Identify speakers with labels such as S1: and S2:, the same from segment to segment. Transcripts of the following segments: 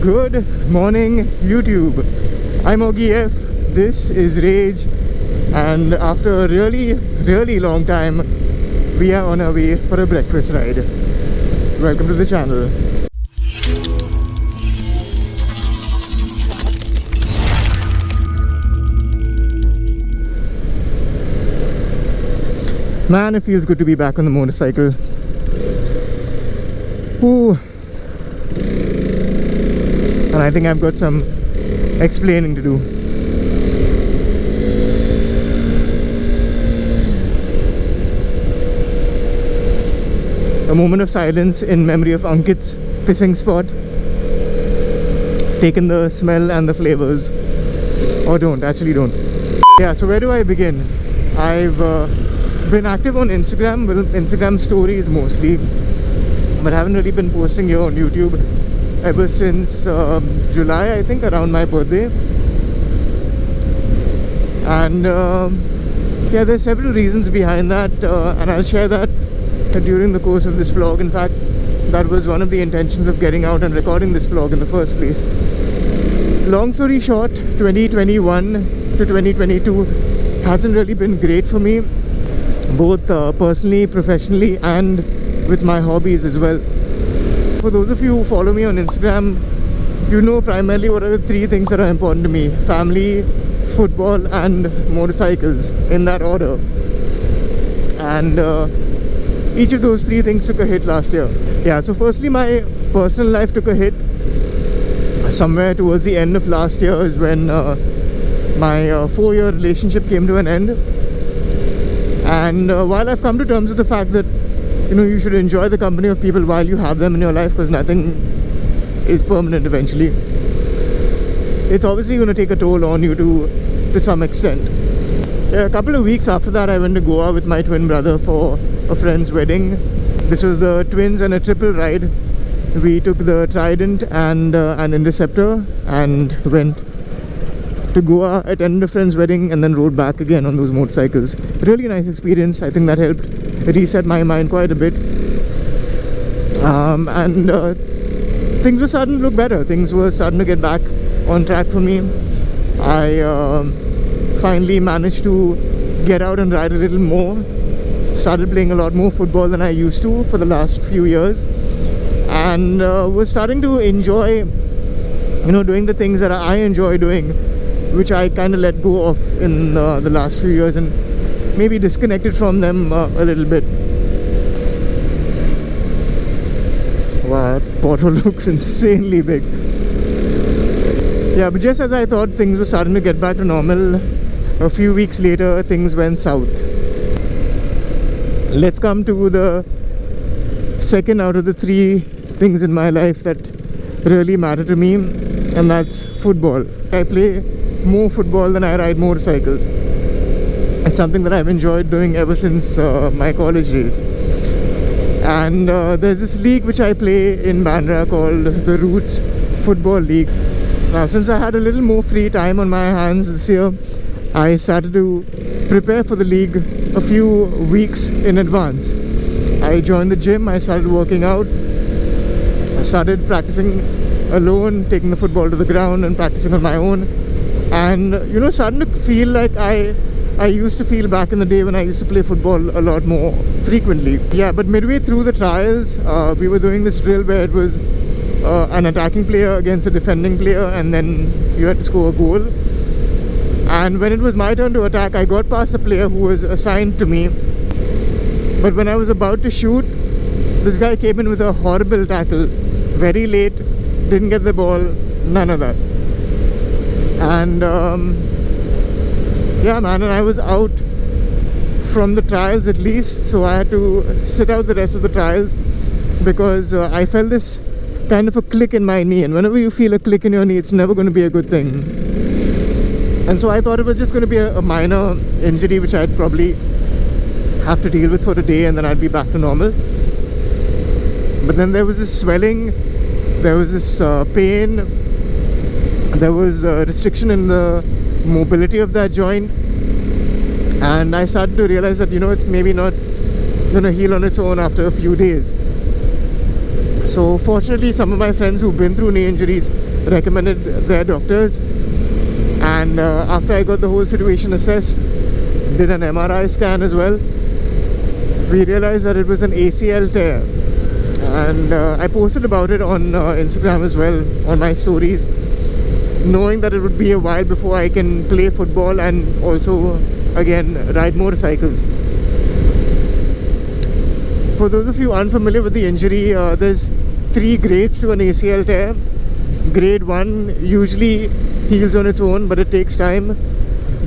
S1: Good morning, YouTube. I'm Ogi F. This is Rage, and after a really long time, we are on our way for a breakfast ride. Welcome to the channel. Man, it feels good to be back on the motorcycle. Ooh. And I think I've got some explaining to do. A moment of silence in memory of Ankit's pissing spot. Take in the smell and the flavors. Or don't, actually don't. Yeah, so where do I begin? I've been active on Instagram, well, Instagram stories mostly, but haven't really been posting here on YouTube ever since July, I think, around my birthday. And yeah, there's several reasons behind that, and I'll share that during the course of this vlog. In fact, that was one of the intentions of getting out and recording this vlog in the first place. Long story short, 2021 to 2022 hasn't really been great for me, both personally, professionally, and with my hobbies as well. For those of you who follow me on Instagram, you know primarily what are the three things that are important to me: family, football, and motorcycles, in that order. And each of those three things took a hit last year. Yeah, so firstly, my personal life took a hit somewhere towards the end of last year, is when my 4-year relationship came to an end. And while I've come to terms with the fact that, you know, you should enjoy the company of people while you have them in your life, because nothing is permanent eventually, it's obviously going to take a toll on you to some extent. A couple of weeks after that, I went to Goa with my twin brother for a friend's wedding. This was the twins and a triple ride. We took the Trident and an Interceptor and went to Goa, attended a friend's wedding, and then rode back again on those motorcycles. Really nice experience. I think that helped reset my mind quite a bit. And things were starting to look better. Things were starting to get back on track for me. I finally managed to get out and ride a little more. Started playing a lot more football than I used to for the last few years. And was starting to enjoy, you know, doing the things that I enjoy doing, which I kind of let go of in the last few years, and maybe disconnected from them a little bit. Wow, that pothole looks insanely big. Yeah, but just as I thought things were starting to get back to normal, a few weeks later things went south. Let's come to the second out of the three things in my life that really matter to me, and that's football. I play more football than I ride motorcycles. It's something that I've enjoyed doing ever since my college days. And there's this league which I play in Bandra called the Roots Football League. Now, since I had a little more free time on my hands this year, I started to prepare for the league a few weeks in advance. I joined the gym, I started working out, I started practicing alone, taking the football to the ground and practicing on my own. And, you know, starting to feel like I used to feel back in the day when I used to play football a lot more frequently. Yeah, but midway through the trials, we were doing this drill where it was an attacking player against a defending player, and then you had to score a goal. And when it was my turn to attack, I got past the player who was assigned to me. But when I was about to shoot, this guy came in with a horrible tackle. Very late, didn't get the ball, none of that. And yeah, man, and I was out from the trials at least, so I had to sit out the rest of the trials because I felt this kind of a click in my knee, and whenever you feel a click in your knee, it's never going to be a good thing. And so I thought it was just going to be a minor injury which I'd probably have to deal with for a day, and then I'd be back to normal. But then there was this swelling, there was this pain, there was a restriction in the mobility of that joint, and I started to realize that, you know, it's maybe not gonna heal on its own after a few days. So fortunately, some of my friends who've been through knee injuries recommended their doctors, and after I got the whole situation assessed, did an MRI scan as well, we realized that it was an ACL tear. And I posted about it on Instagram as well, on my stories, knowing that it would be a while before I can play football and also again ride motorcycles. For those of you unfamiliar with the injury, there's 3 grades to an ACL tear. Grade 1 usually heals on its own, but it takes time.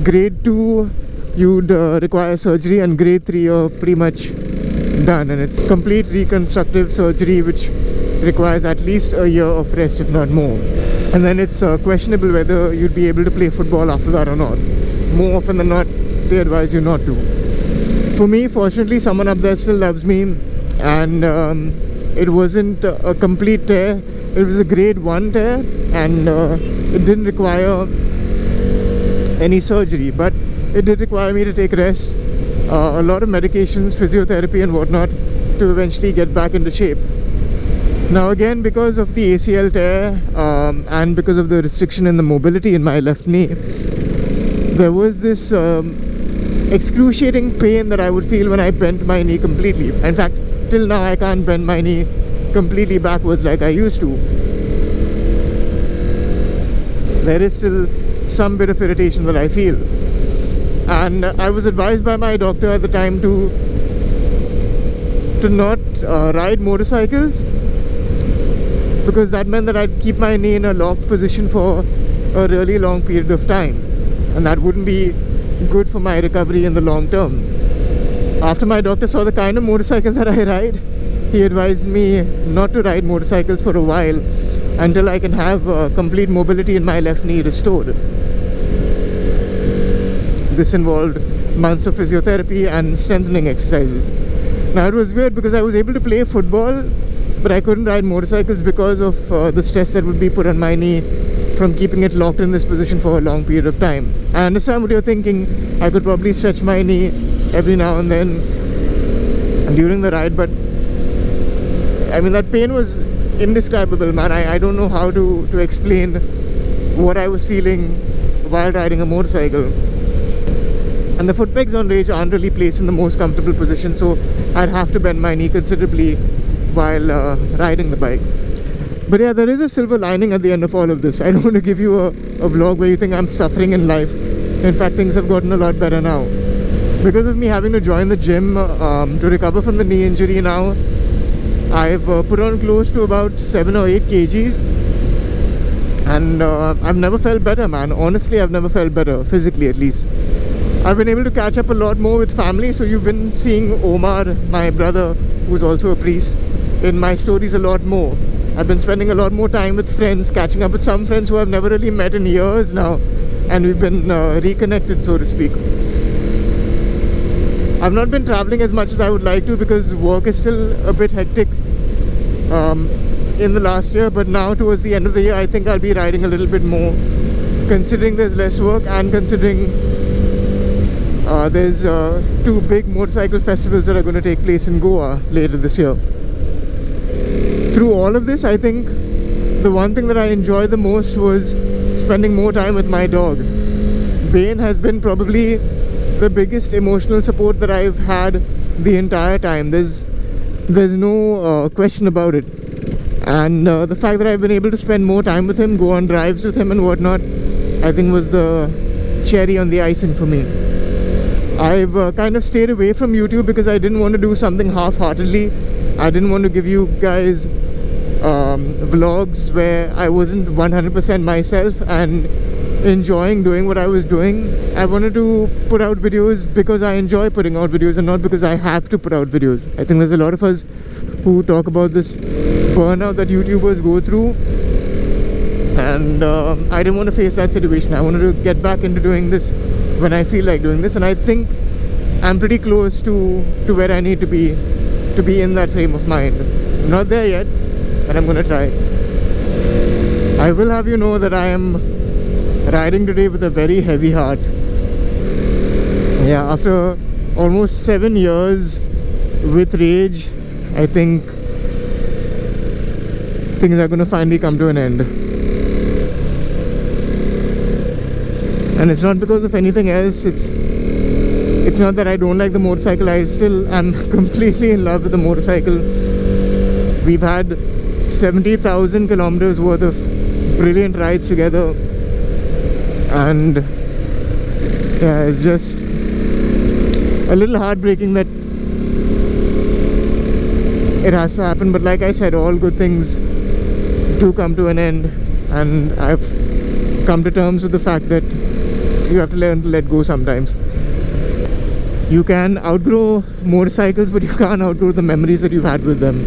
S1: Grade 2 you'd require surgery, and grade 3 you're pretty much done, and it's complete reconstructive surgery which requires at least a year of rest, if not more. And then it's questionable whether you'd be able to play football after that or not. More often than not, they advise you not to. For me, fortunately, someone up there still loves me, and it wasn't a complete tear. It was a grade 1 tear, and it didn't require any surgery, but it did require me to take rest, a lot of medications, physiotherapy and whatnot, to eventually get back into shape. Now again, because of the ACL tear and because of the restriction in the mobility in my left knee, there was this excruciating pain that I would feel when I bent my knee completely. In fact, till now I can't bend my knee completely backwards like I used to. There is still some bit of irritation that I feel. And I was advised by my doctor at the time to not ride motorcycles, because that meant that I'd keep my knee in a locked position for a really long period of time, and that wouldn't be good for my recovery in the long term. After my doctor saw the kind of motorcycles that I ride, he advised me not to ride motorcycles for a while until I can have complete mobility in my left knee restored. This involved months of physiotherapy and strengthening exercises. Now it was weird because I was able to play football, but I couldn't ride motorcycles because of the stress that would be put on my knee from keeping it locked in this position for a long period of time. I understand what you're thinking. I could probably stretch my knee every now and then during the ride, but I mean, that pain was indescribable, man. I don't know how to explain what I was feeling while riding a motorcycle. And the foot pegs on Rage aren't really placed in the most comfortable position, so I'd have to bend my knee considerably while riding the bike. But yeah, there is a silver lining at the end of all of this. I don't want to give you a vlog where you think I'm suffering in life. In fact, things have gotten a lot better now. Because of me having to join the gym to recover from the knee injury now, I've put on close to about 7 or 8 kgs. And I've never felt better, man. Honestly, I've never felt better, physically at least. I've been able to catch up a lot more with family, so you've been seeing Omar, my brother, who's also a priest, in my stories a lot more. I've been spending a lot more time with friends, catching up with some friends who I've never really met in years now, and we've been reconnected, so to speak. I've not been traveling as much as I would like to because work is still a bit hectic in the last year, but now towards the end of the year I think I'll be riding a little bit more, considering there's less work and considering there's 2 big motorcycle festivals that are going to take place in Goa later this year. Through all of this, I think the one thing that I enjoyed the most was spending more time with my dog. Bane has been probably the biggest emotional support that I've had the entire time. There's no question about it. And the fact that I've been able to spend more time with him, go on drives with him and whatnot, I think was the cherry on the icing for me. I've kind of stayed away from YouTube because I didn't want to do something half-heartedly. I didn't want to give you guys vlogs where I wasn't 100% myself and enjoying doing what I was doing. I wanted to put out videos because I enjoy putting out videos and not because I have to put out videos. I think there's a lot of us who talk about this burnout that YouTubers go through, and I didn't want to face that situation. I wanted to get back into doing this when I feel like doing this, and I think I'm pretty close to where I need to be in that frame of mind. I'm not there yet, but I'm gonna try. I will have you know that I am riding today with a very heavy heart. Yeah, after almost 7 years with Rage, I think things are going to finally come to an end. And it's not because of anything else. It's not that I don't like the motorcycle. I still am completely in love with the motorcycle. We've had 70,000 kilometers worth of brilliant rides together, and yeah, it's just a little heartbreaking that it has to happen. But like I said, all good things do come to an end, and I've come to terms with the fact that you have to learn to let go sometimes. You can outgrow motorcycles, but you can't outgrow the memories that you've had with them.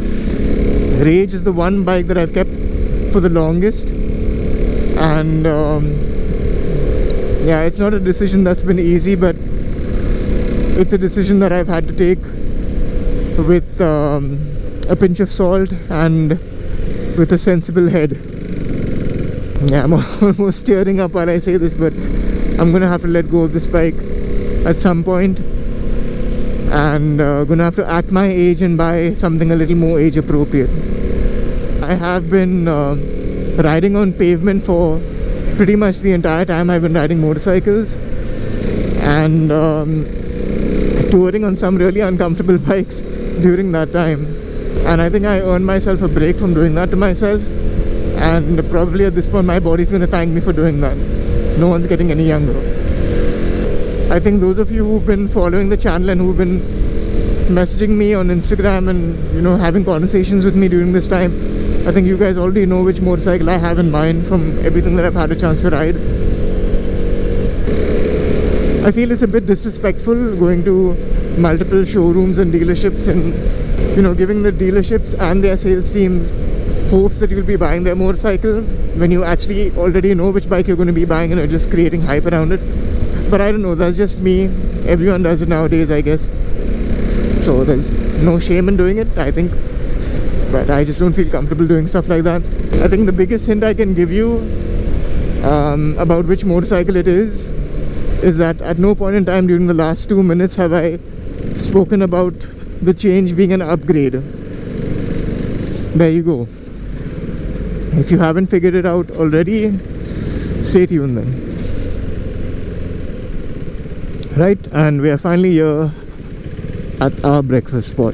S1: Rage is the one bike that I've kept for the longest, and yeah, it's not a decision that's been easy, but it's a decision that I've had to take with a pinch of salt and with a sensible head. Yeah, I'm almost tearing up while I say this, but I'm gonna have to let go of this bike at some point, and gonna have to act my age and buy something a little more age appropriate. I have been riding on pavement for pretty much the entire time I've been riding motorcycles, and touring on some really uncomfortable bikes during that time. And I think I earned myself a break from doing that to myself, and probably at this point my body's gonna thank me for doing that. No one's getting any younger. I think those of you who've been following the channel and who've been messaging me on Instagram and, you know, having conversations with me during this time, I think you guys already know which motorcycle I have in mind from everything that I've had a chance to ride. I feel it's a bit disrespectful going to multiple showrooms and dealerships and, you know, giving the dealerships and their sales teams hopes that you'll be buying their motorcycle when you actually already know which bike you're going to be buying and are just creating hype around it. But I don't know, that's just me. Everyone does it nowadays, I guess. So there's no shame in doing it, I think. But I just don't feel comfortable doing stuff like that. I think the biggest hint I can give you about which motorcycle it is that at no point in time during the last 2 minutes have I spoken about the change being an upgrade. There you go. If you haven't figured it out already, stay tuned then. Right, and we are finally here at our breakfast spot.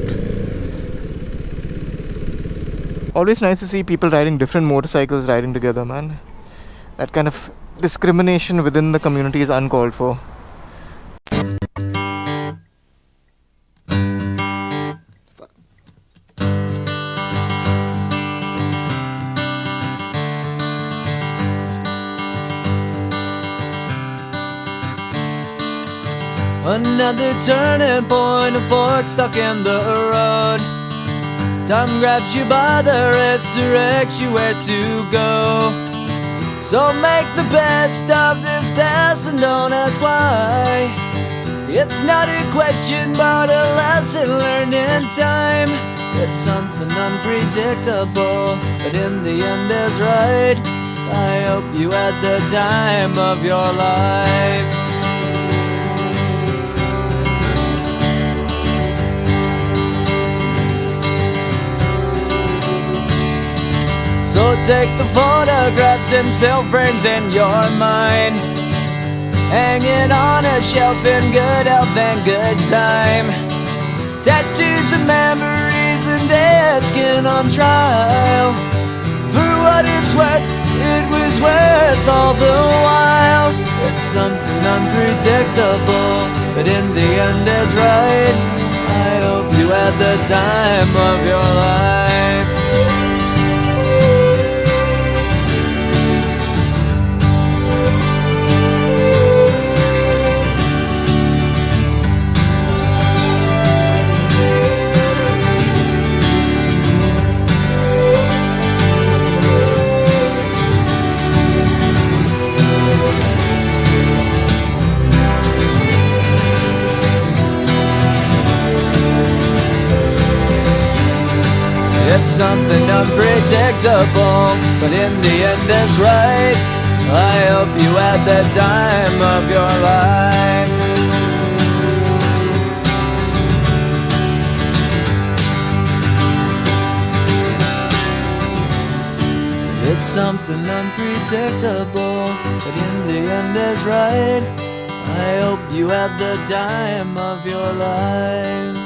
S1: Always nice to see people riding different motorcycles riding together, man. That kind of discrimination within the community is uncalled for.
S2: Another turning point, a fork stuck in the road. Time grabs you by the wrist, directs you where to go. So make the best of this test and don't ask why. It's not a question but a lesson learned in time. It's something unpredictable, but in the end is right. I hope you had the time of your life. So take the photographs and still frames in your mind, hanging on a shelf in good health and good time. Tattoos and memories and dead skin on trial. For what it's worth, it was worth all the while. It's something unpredictable, but in the end is right. I hope you had the time of your life. It's something unpredictable, but in the end it's right. I hope you had the time of your life. something unpredictable, but in the end is right. I hope you had the time of your life.